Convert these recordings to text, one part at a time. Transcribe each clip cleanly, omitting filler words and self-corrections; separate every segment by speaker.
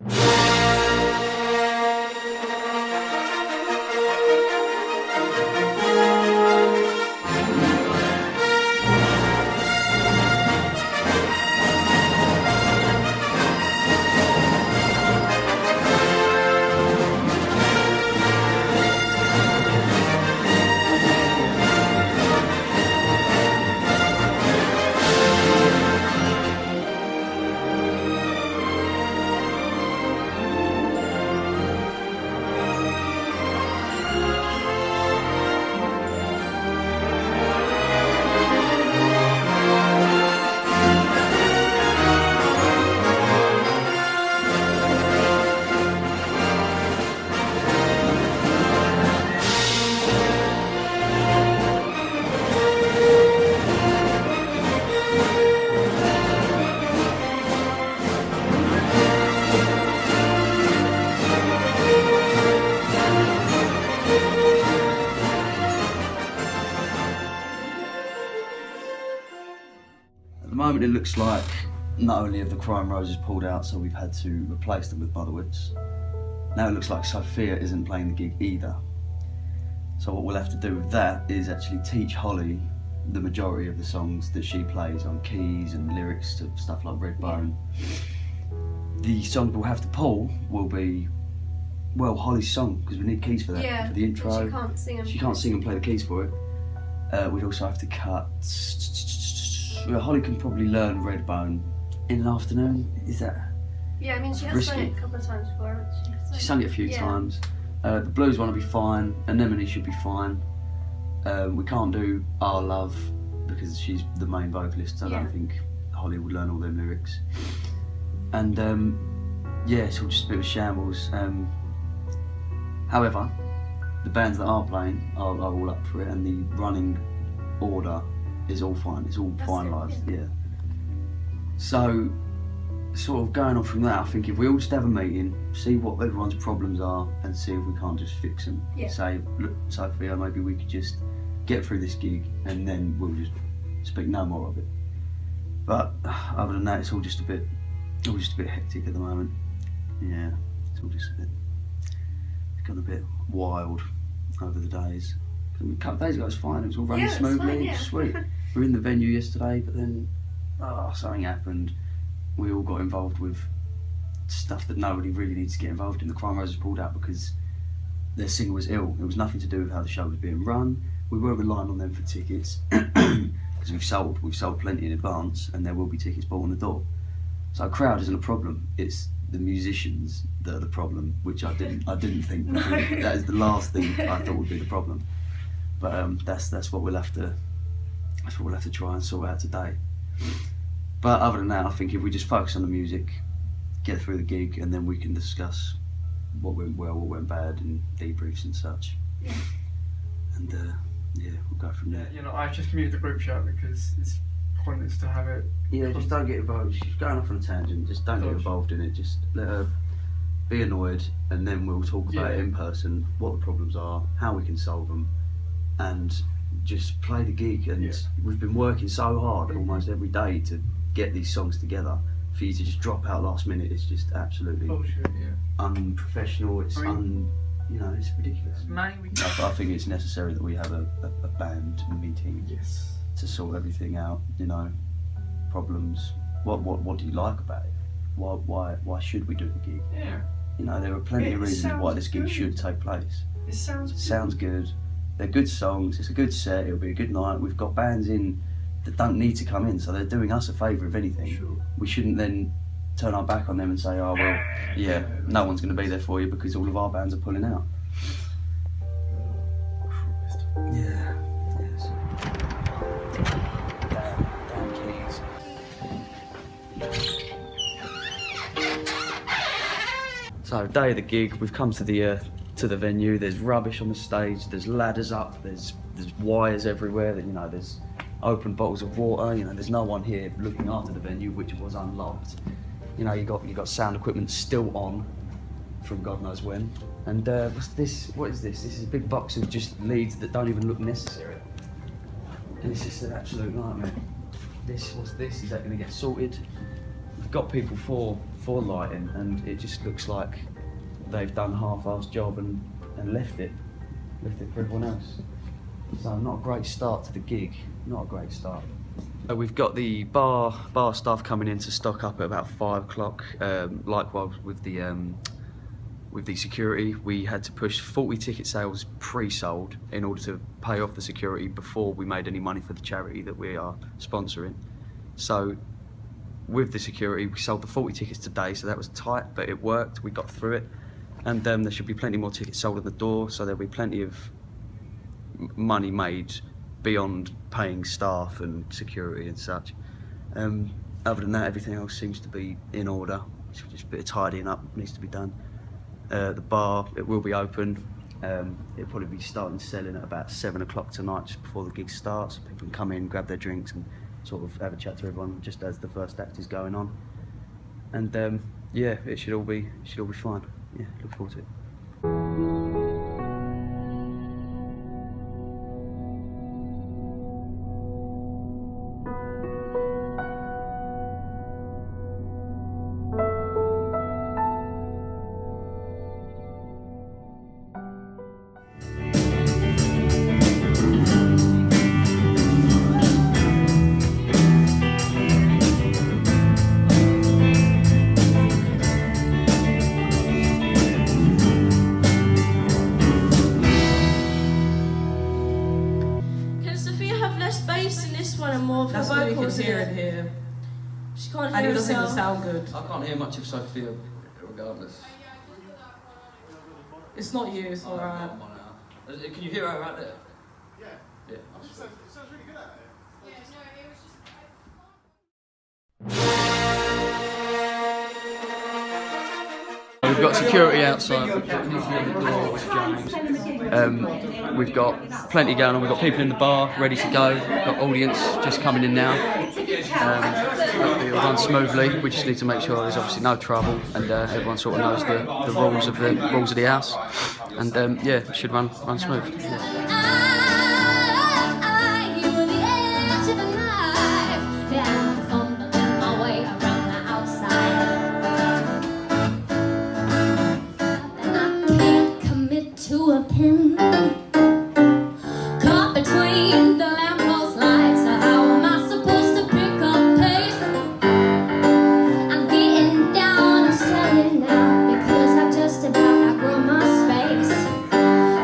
Speaker 1: At the moment it looks like not only have the Crying Roses pulled out, so we've had to replace them with Motherwoods. Now it looks like Sophia isn't playing the gig either. So what we'll have to do with that is actually teach Holly the majority of the songs that she plays on keys and lyrics to stuff like Redbone. The song we'll have to pull will be, well, Holly's song, because we need keys for that, for the intro.
Speaker 2: She can't sing
Speaker 1: She can't sing and play the keys for it. We'd also have to cut. Holly can probably learn Redbone in an afternoon. Is that?
Speaker 2: Yeah, I mean she has
Speaker 1: risky?
Speaker 2: sung it a couple of times before.
Speaker 1: She sung it a few times. The blues one will be fine. Anemone should be fine. We can't do Our Love because she's the main vocalist. So I don't think Holly would learn all them lyrics. And yeah, it's all just a bit of a shambles. However, the bands that are playing are all up for it, and the running order is all fine. It's all finalised. Yeah. So, sort of going on from that, I think if we all just have a meeting, see what everyone's problems are, and see if we can't just fix them. Say, look, Sophia, maybe we could just get through this gig, and then we'll just speak no more of it. But other than that, it's all just a bit hectic at the moment. Yeah, it's all just it's gone a bit wild over the days. A couple of days ago it was fine, it was all running smoothly,
Speaker 2: fine,
Speaker 1: sweet. We were in the venue yesterday, but then something happened. We all got involved with stuff that nobody really needs to get involved in. The Crying Roses pulled out because their singer was ill. It was nothing to do with how the show was being run. We weren't relying on them for tickets because we've sold plenty in advance, and there will be tickets bought on the door. So a crowd isn't a problem. It's the musicians that are the problem, which I didn't think would be. That is the last thing I thought would be the problem. But that's what we'll have to try and sort out today. But other than that, I think if we just focus on the music, get through the gig, and then we can discuss what went well, what went bad, and debriefs and such.
Speaker 2: Yeah.
Speaker 1: And yeah, we'll go from there.
Speaker 3: You know, I just muted the group chat because it's pointless to have it.
Speaker 1: Yeah, just don't get involved. She's going off on a tangent. Just don't get involved in it. Just let her be annoyed, and then we'll talk about it in person, what the problems are, how we can solve them, and just play the gig. And we've been working so hard almost every day to get these songs together. For you to just drop out last minute, it's just absolutely unprofessional. It's it's ridiculous. I think it's necessary that we have a band meeting to sort everything out. You know, problems. What do you like about it? Why should we do the gig?
Speaker 3: Yeah.
Speaker 1: You know, there are plenty of reasons why this gig should take place.
Speaker 3: It
Speaker 1: sounds good. They're good songs. It's a good set. It'll be a good night. We've got bands in that don't need to come in, so they're doing us a favour if anything.
Speaker 3: Sure.
Speaker 1: We shouldn't then turn our back on them and say, oh well, yeah, no one's going to be there for you because all of our bands are pulling out. Yeah. Yes. Damn keys. So day of the gig, we've come to the venue. There's rubbish on the stage. There's ladders up. There's wires everywhere. There's open bottles of water. There's no one here looking after the venue, which was unlocked. You got sound equipment still on from God knows when. And what's this? What is this? This is a big box of just leads that don't even look necessary. And it's just an absolute nightmare. What's this? Is that going to get sorted? we've got people for lighting, and it just looks like they've done a half-assed job and left it for everyone else. So not a great start to the gig, not a great start. We've got the bar staff coming in to stock up at about 5 o'clock. Likewise with the security, we had to push 40 ticket sales pre-sold in order to pay off the security before we made any money for the charity that we are sponsoring. So with the security, we sold the 40 tickets today, so that was tight, but it worked, we got through it. And there should be plenty more tickets sold at the door, so there'll be plenty of money made beyond paying staff and security and such. Other than that, everything else seems to be in order. It's just a bit of tidying up needs to be done. The bar, it will be open. It'll probably be starting selling at about 7 o'clock tonight, just before the gig starts. So people can come in, grab their drinks and sort of have a chat to everyone just as the first act is going on. And yeah, it should all be fine. Yeah, look forward to it.
Speaker 4: That's what you can hear in here.
Speaker 2: She can't
Speaker 4: And
Speaker 2: hear
Speaker 4: it doesn't even
Speaker 2: herself.
Speaker 4: sound good.
Speaker 1: I can't hear much of Sophia, regardless.
Speaker 4: It's not you, it's alright.
Speaker 1: Can you hear her right there? Yeah. Yeah.
Speaker 5: It sounds really good at it.
Speaker 1: We've got security outside. We've got plenty going on. We've got people in the bar ready to go. We've got audience just coming in now. Hopefully it'll run smoothly. We just need to make sure there's obviously no trouble and everyone sort of knows the rules of the house. And yeah, it should run smooth. Yeah.
Speaker 6: Caught between the lamppost lights, so how am I supposed to pick up pace? I'm getting down, I'm selling now, because I just about outgrown my space.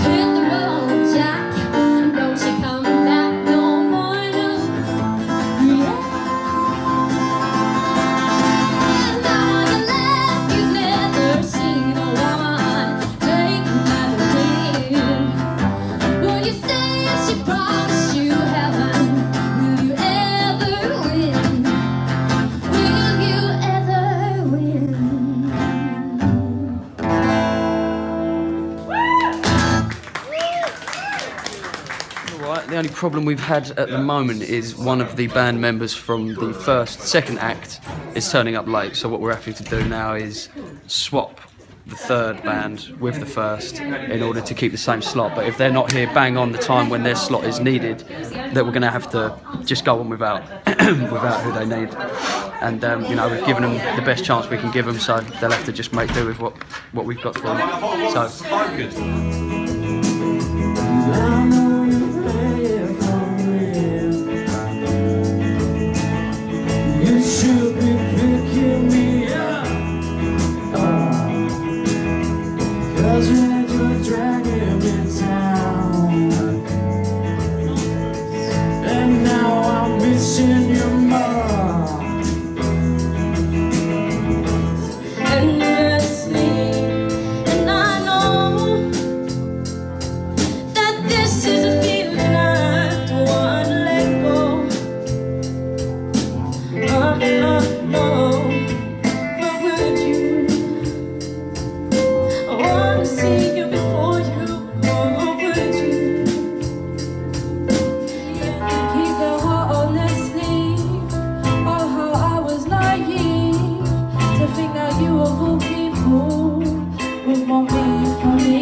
Speaker 6: Hit the road, Jack, and don't you come back no more, no. Yeah. Now you left, you've never seen a woman take my hand. Will you stay if she promised you heaven? Will you ever win? Will you ever win?
Speaker 1: Alright, the only problem we've had at the moment is one of the band members from the second act is turning up late. So what we're having to do now is swap the third band with the first in order to keep the same slot. But if they're not here bang on the time when their slot is needed, then we're going to have to just go on without without who they need. And you know, we've given them the best chance we can give them, so they'll have to just make do with what we've got for them. So.
Speaker 7: You should be picking me up, 'cause when you're dragging me down, and now I'm missing you more.
Speaker 6: Endlessly, and I know that this is a feeling I don't want to let go. No, but would you? I want to see you before you go, would you? Keep the heart honestly, oh how I was naive to think that you of all people would want me for me.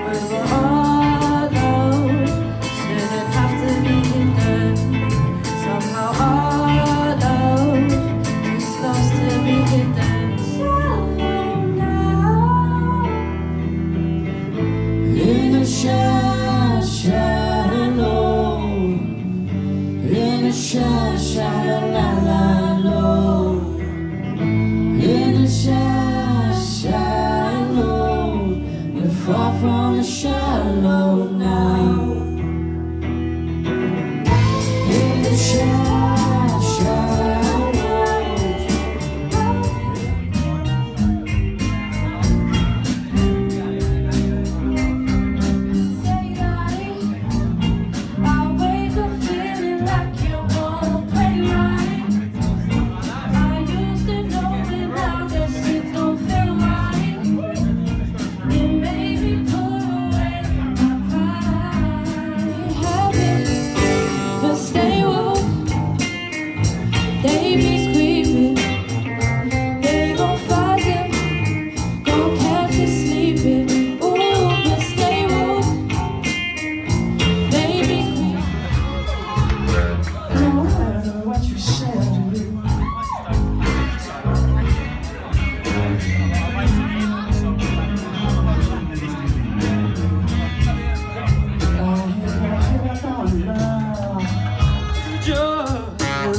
Speaker 6: Over our love, shouldn't have to be hidden. Somehow our love
Speaker 7: shallow. In the shallow, we're far from the shallow now. In the shallow.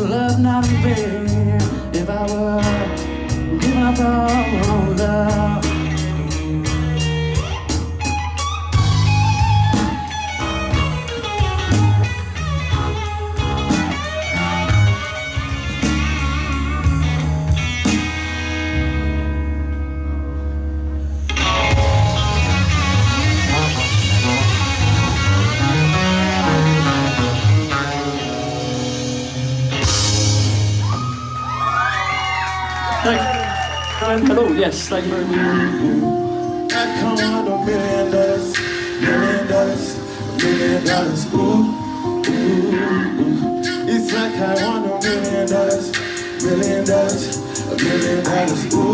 Speaker 7: Love not in vain. If I were giving up on love.
Speaker 3: Hello, yes, thank you very much.
Speaker 7: I come on $1 million, $1 million, ooh, ooh, ooh. It's like I want $1 million, $1 million, ooh,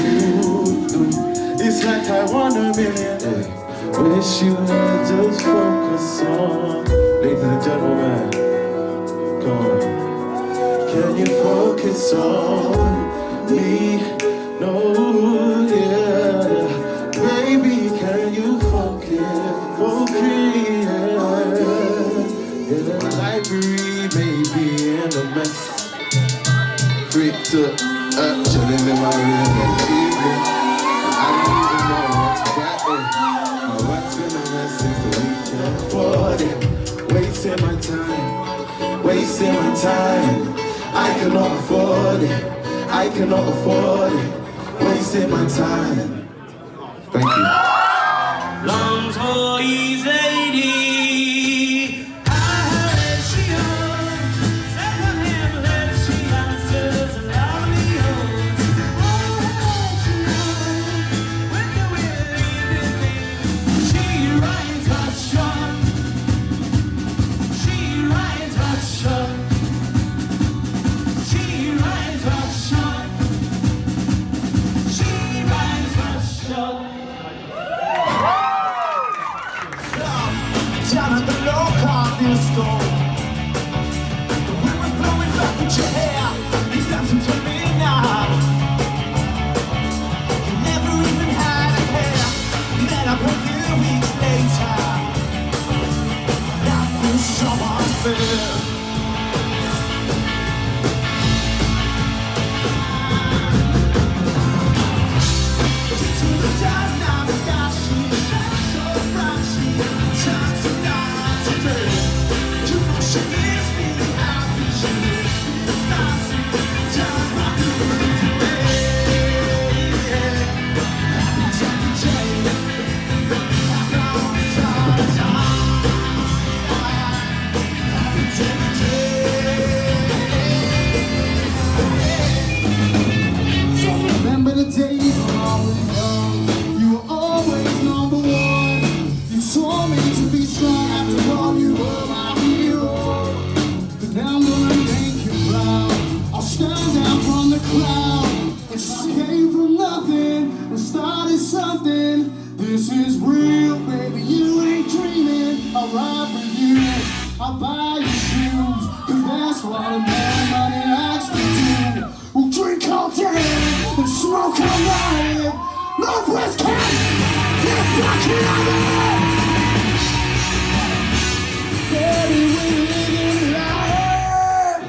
Speaker 7: ooh, ooh. It's like I want $1 million. Wish you would just focus on, ladies and gentlemen, come on. Can you focus on me? No, yeah, baby, can you focus, yeah. In the library, maybe in a mess. Freaked up, chilling in my room in the evening. I don't even know what's happening. My wife's been a mess since the weekend. For them, wasting my time. I cannot afford it. I cannot afford it. Wasting my time. Thank you. Lungs for easy. I heard she on. Second hand, let she answers loudly yours. Oh, she on. When the wind is leaving, she rides her shot. She rides her shot. She rides her shot. She rides her shot. Down at the low parking store, the wind was blowing back at your hair. You dancing to me now. You never even had a hair. Met up a few weeks later. That was so unfair. Remember the days when I was young. You were always number one. You told me to be strong. After all, you were my hero. But now I'm gonna make you proud. I'll stand down from the crowd. Escape from nothing and started something. This is real, baby. You ain't dreaming. I'll ride with you. I'll buy you shoes. 'Cause that's what a man money likes to do. We'll drink all day and smoke all night. Northwest Camp, we're fucking on it. Baby, we're living life.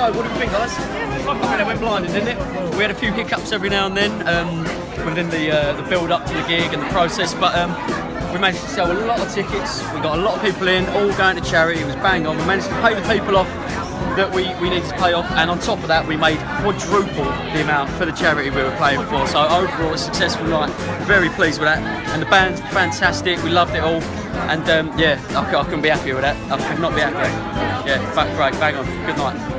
Speaker 8: So, what do we think, guys? I mean, it went blinding, didn't it? We had a few hiccups every now and then within the build-up to the gig and the process, but we managed to sell a lot of tickets. We got a lot of people in, all going to charity. It was bang on. We managed to pay the people off that we needed to pay off, and on top of that, we made quadruple the amount for the charity we were playing for. So overall, a successful night. Very pleased with that, and the band's fantastic. We loved it all, and yeah, I couldn't be happier with that. I could not be happier. Yeah, great, bang on. Good night.